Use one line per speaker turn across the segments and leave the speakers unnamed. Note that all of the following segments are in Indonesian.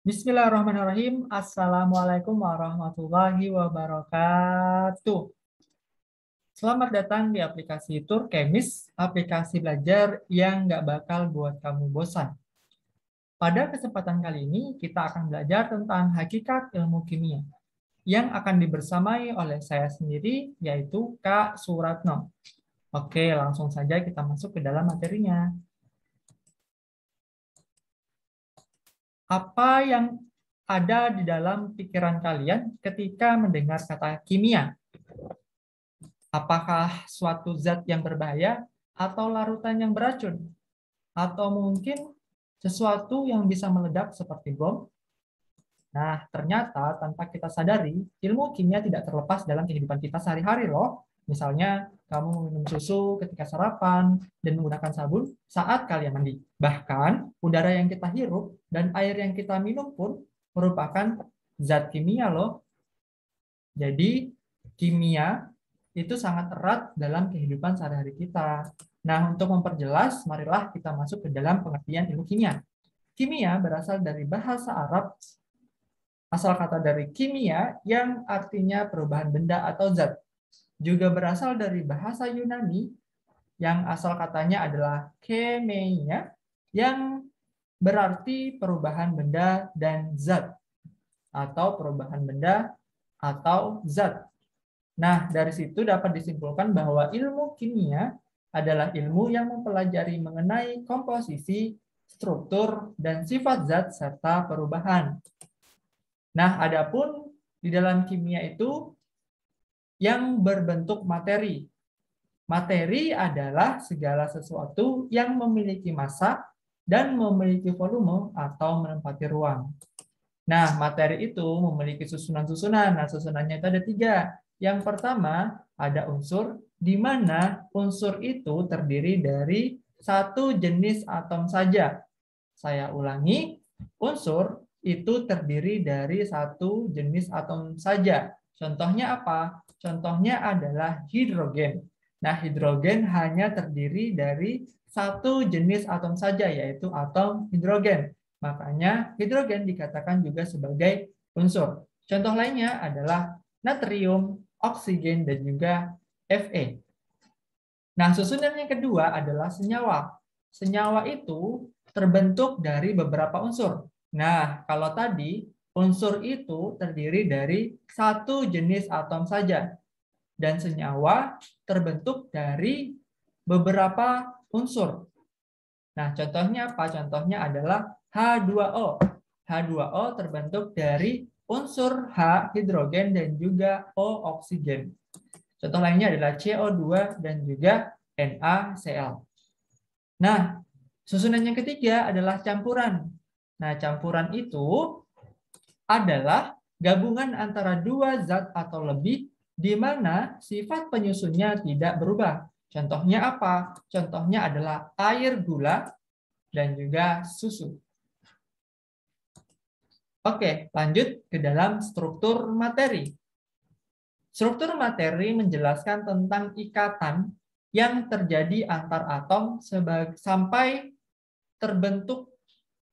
Bismillahirrahmanirrahim. Assalamualaikum warahmatullahi wabarakatuh. Selamat datang di aplikasi Turkemis, aplikasi belajar yang nggak bakal buat kamu bosan. Pada kesempatan kali ini, kita akan belajar tentang hakikat ilmu kimia yang akan dibersamai oleh saya sendiri, yaitu Kak Suratno. Oke, langsung saja kita masuk ke dalam materinya. Apa yang ada di dalam pikiran kalian ketika mendengar kata kimia? Apakah suatu zat yang berbahaya atau larutan yang beracun? Atau mungkin sesuatu yang bisa meledak seperti bom? Nah, ternyata tanpa kita sadari, ilmu kimia tidak terlepas dalam kehidupan kita sehari-hari loh. Misalnya, kamu minum susu ketika sarapan dan menggunakan sabun saat kalian mandi. Bahkan, udara yang kita hirup dan air yang kita minum pun merupakan zat kimia loh. Jadi, kimia itu sangat erat dalam kehidupan sehari-hari kita. Nah, untuk memperjelas, marilah kita masuk ke dalam pengertian ilmu kimia. Kimia berasal dari bahasa Arab, asal kata dari kimia yang artinya perubahan benda atau zat. Juga berasal dari bahasa Yunani yang asal katanya adalah kemeia yang berarti perubahan benda dan zat atau perubahan benda atau zat. Nah, dari situ dapat disimpulkan bahwa ilmu kimia adalah ilmu yang mempelajari mengenai komposisi, struktur, dan sifat zat serta perubahan. Nah, adapun di dalam kimia itu yang berbentuk materi. Materi adalah segala sesuatu yang memiliki massa dan memiliki volume atau menempati ruang. Nah, materi itu memiliki susunan-susunan. Nah, susunannya itu ada 3. Yang pertama, ada unsur, di mana unsur itu terdiri dari satu jenis atom saja. Saya ulangi, unsur itu terdiri dari satu jenis atom saja. Contohnya apa? Contohnya adalah hidrogen. Nah, hidrogen hanya terdiri dari satu jenis atom saja, yaitu atom hidrogen. Makanya hidrogen dikatakan juga sebagai unsur. Contoh lainnya adalah natrium, oksigen, dan juga Fe. Nah, susunan yang kedua adalah senyawa. Senyawa itu terbentuk dari beberapa unsur. Nah, kalau tadi unsur itu terdiri dari satu jenis atom saja. Dan senyawa terbentuk dari beberapa unsur. Nah, contohnya apa? Contohnya adalah H2O. H2O terbentuk dari unsur H, hidrogen, dan juga O, oksigen. Contoh lainnya adalah CO2 dan juga NaCl. Nah, susunan yang ketiga adalah campuran. Nah, campuran itu adalah gabungan antara dua zat atau lebih di mana sifat penyusunnya tidak berubah. Contohnya apa? Contohnya adalah air, gula, dan juga susu. Oke, lanjut ke dalam struktur materi. Struktur materi menjelaskan tentang ikatan yang terjadi antar atom sampai terbentuk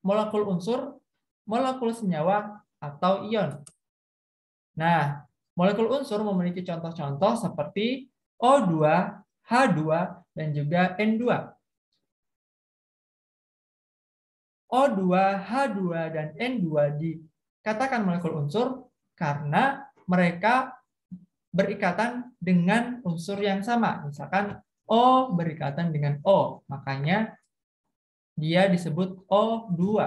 molekul unsur, molekul senyawa, atau ion. Nah, molekul unsur memiliki contoh-contoh seperti O2, H2, dan juga N2. O2, H2, dan N2 dikatakan molekul unsur karena mereka berikatan dengan unsur yang sama. Misalkan O berikatan dengan O, makanya dia disebut O2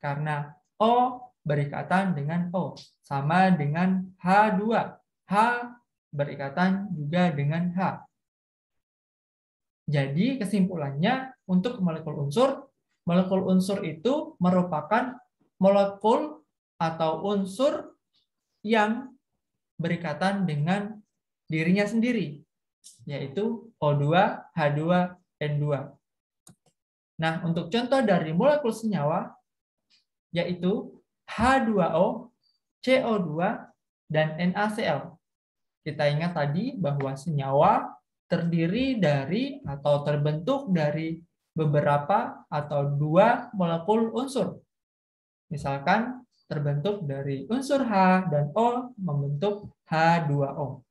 karena O berikatan dengan O, sama dengan H2. H berikatan juga dengan H. Jadi kesimpulannya untuk molekul unsur itu merupakan molekul atau unsur yang berikatan dengan dirinya sendiri, yaitu O2, H2, N2. Nah, untuk contoh dari molekul senyawa, yaitu H2O, CO2, dan NaCl. Kita ingat tadi bahwa senyawa terdiri dari atau terbentuk dari beberapa atau dua molekul unsur. Misalkan terbentuk dari unsur H dan O membentuk H2O.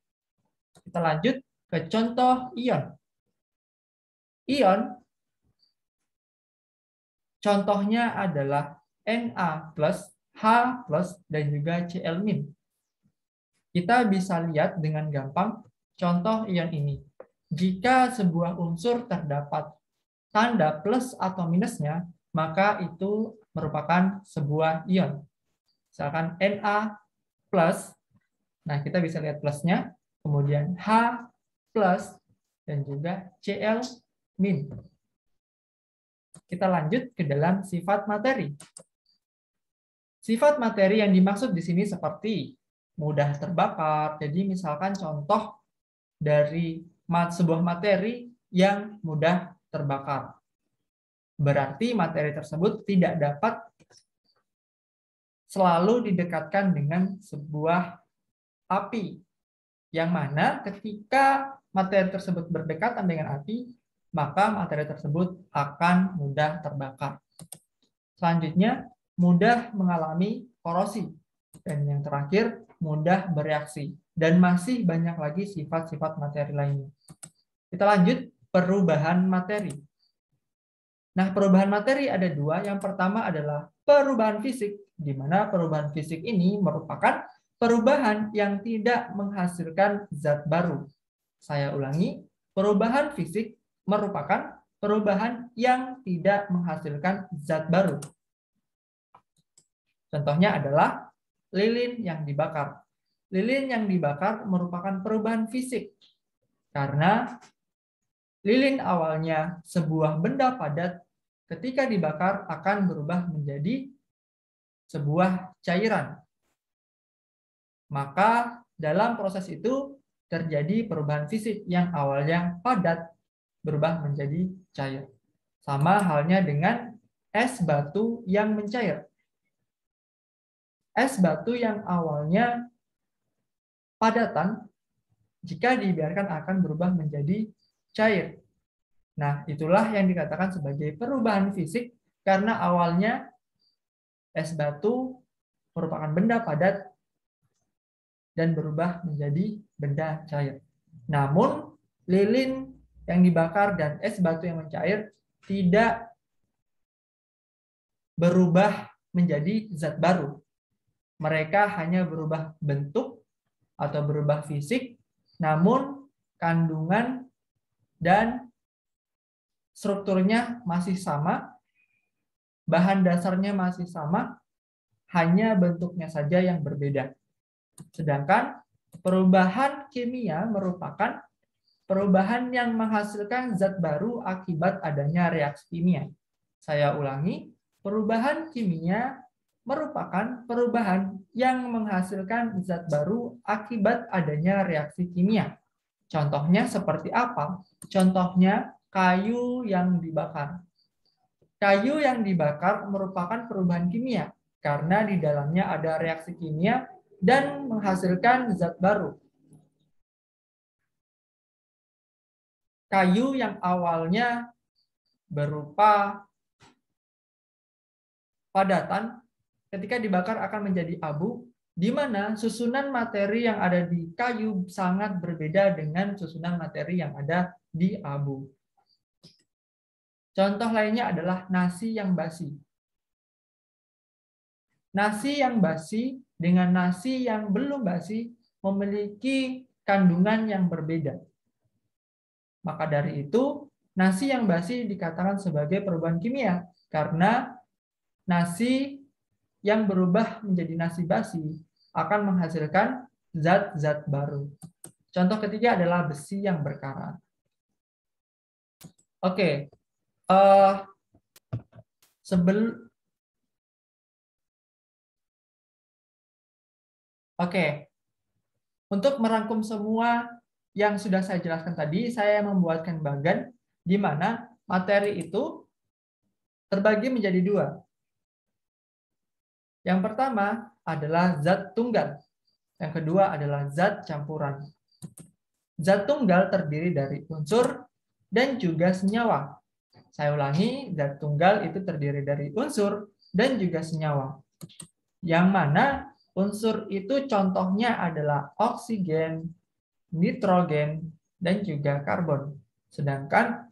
Kita lanjut ke contoh ion. Ion contohnya adalah Na+, H+, dan juga Cl-. Kita bisa lihat dengan gampang contoh ion ini. Jika sebuah unsur terdapat tanda plus atau minusnya, maka itu merupakan sebuah ion. Misalkan Na+, nah kita bisa lihat plusnya, kemudian H+, dan juga Cl-. Kita lanjut ke dalam sifat materi. Sifat materi yang dimaksud di sini seperti mudah terbakar. Jadi misalkan contoh dari sebuah materi yang mudah terbakar. Berarti materi tersebut tidak dapat selalu didekatkan dengan sebuah api. Yang mana ketika materi tersebut berdekatan dengan api, maka materi tersebut akan mudah terbakar. Selanjutnya, mudah mengalami korosi. Dan yang terakhir, mudah bereaksi. Dan masih banyak lagi sifat-sifat materi lainnya. Kita lanjut, perubahan materi. Nah, perubahan materi ada dua. Yang pertama adalah perubahan fisik, di mana perubahan fisik ini merupakan perubahan yang tidak menghasilkan zat baru. Saya ulangi, perubahan fisik merupakan perubahan yang tidak menghasilkan zat baru. Contohnya adalah lilin yang dibakar. Lilin yang dibakar merupakan perubahan fisik karena lilin awalnya sebuah benda padat, ketika dibakar akan berubah menjadi sebuah cairan. Maka dalam proses itu terjadi perubahan fisik yang awalnya padat berubah menjadi cair. Sama halnya dengan es batu yang mencair. Es batu yang awalnya padatan, jika dibiarkan akan berubah menjadi cair. Nah, itulah yang dikatakan sebagai perubahan fisik karena awalnya es batu merupakan benda padat dan berubah menjadi benda cair. Namun, lilin yang dibakar dan es batu yang mencair tidak berubah menjadi zat baru. Mereka hanya berubah bentuk atau berubah fisik, namun kandungan dan strukturnya masih sama, bahan dasarnya masih sama, hanya bentuknya saja yang berbeda. Sedangkan perubahan kimia merupakan perubahan yang menghasilkan zat baru akibat adanya reaksi kimia. Saya ulangi, perubahan kimia merupakan perubahan yang menghasilkan zat baru akibat adanya reaksi kimia. Contohnya seperti apa? Contohnya kayu yang dibakar. Kayu yang dibakar merupakan perubahan kimia karena di dalamnya ada reaksi kimia dan menghasilkan zat baru. Kayu yang awalnya berupa padatan, ketika dibakar akan menjadi abu, di mana susunan materi yang ada di kayu sangat berbeda dengan susunan materi yang ada di abu. Contoh lainnya adalah nasi yang basi. Nasi yang basi dengan nasi yang belum basi memiliki kandungan yang berbeda. Maka dari itu, nasi yang basi dikatakan sebagai perubahan kimia karena nasi yang berubah menjadi nasi basi akan menghasilkan zat-zat baru. Contoh ketiga adalah besi yang berkarat. Oke, untuk merangkum semua yang sudah saya jelaskan tadi, saya membuatkan bagan di mana materi itu terbagi menjadi dua. Yang pertama adalah zat tunggal. Yang kedua adalah zat campuran. Zat tunggal terdiri dari unsur dan juga senyawa. Saya ulangi, zat tunggal itu terdiri dari unsur dan juga senyawa. Yang mana unsur itu contohnya adalah oksigen, nitrogen, dan juga karbon. Sedangkan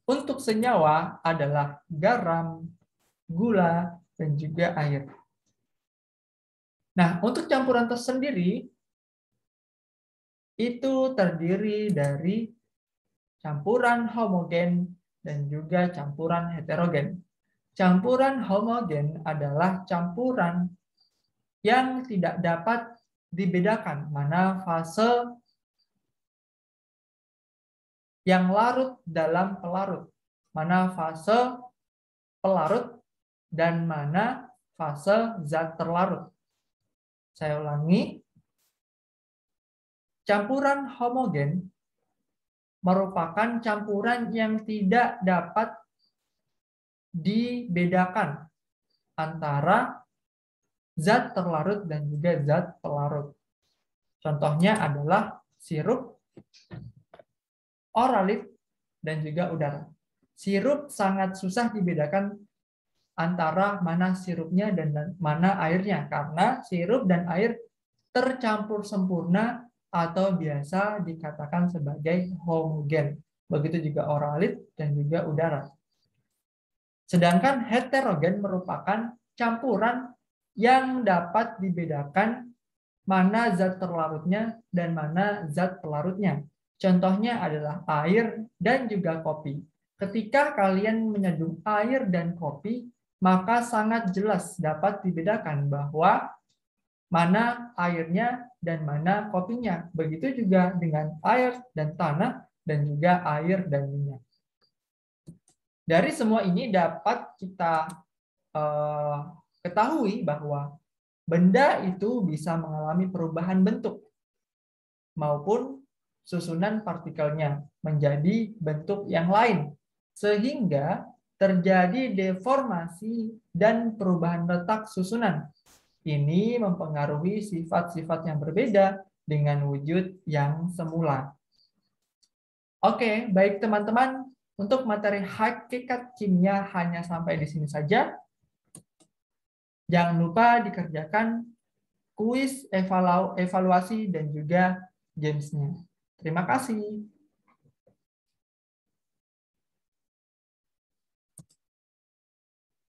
untuk senyawa adalah garam, gula, dan juga air. Nah, untuk campuran tersendiri itu terdiri dari campuran homogen dan juga campuran heterogen. Campuran homogen adalah campuran yang tidak dapat dibedakan mana fase yang larut dalam pelarut, mana fase pelarut, dan mana fase zat terlarut. Saya ulangi, campuran homogen merupakan campuran yang tidak dapat dibedakan antara zat terlarut dan juga zat pelarut. Contohnya adalah sirup, oralit, dan juga udara. Sirup sangat susah dibedakan antara mana sirupnya dan mana airnya, karena sirup dan air tercampur sempurna atau biasa dikatakan sebagai homogen. Begitu juga oralit dan juga udara. Sedangkan heterogen merupakan campuran yang dapat dibedakan mana zat terlarutnya dan mana zat pelarutnya. Contohnya adalah air dan juga kopi. Ketika kalian menyeduh air dan kopi, maka sangat jelas dapat dibedakan bahwa mana airnya dan mana kopinya. Begitu juga dengan air dan tanah dan juga air dan minyak. Dari semua ini dapat kita ketahui bahwa benda itu bisa mengalami perubahan bentuk maupun susunan partikelnya menjadi bentuk yang lain, sehingga terjadi deformasi dan perubahan letak susunan. Ini mempengaruhi sifat-sifat yang berbeda dengan wujud yang semula. Oke, baik teman-teman, untuk materi hakikat kimia hanya sampai di sini saja. Jangan lupa dikerjakan kuis evaluasi dan juga gamesnya. Terima kasih.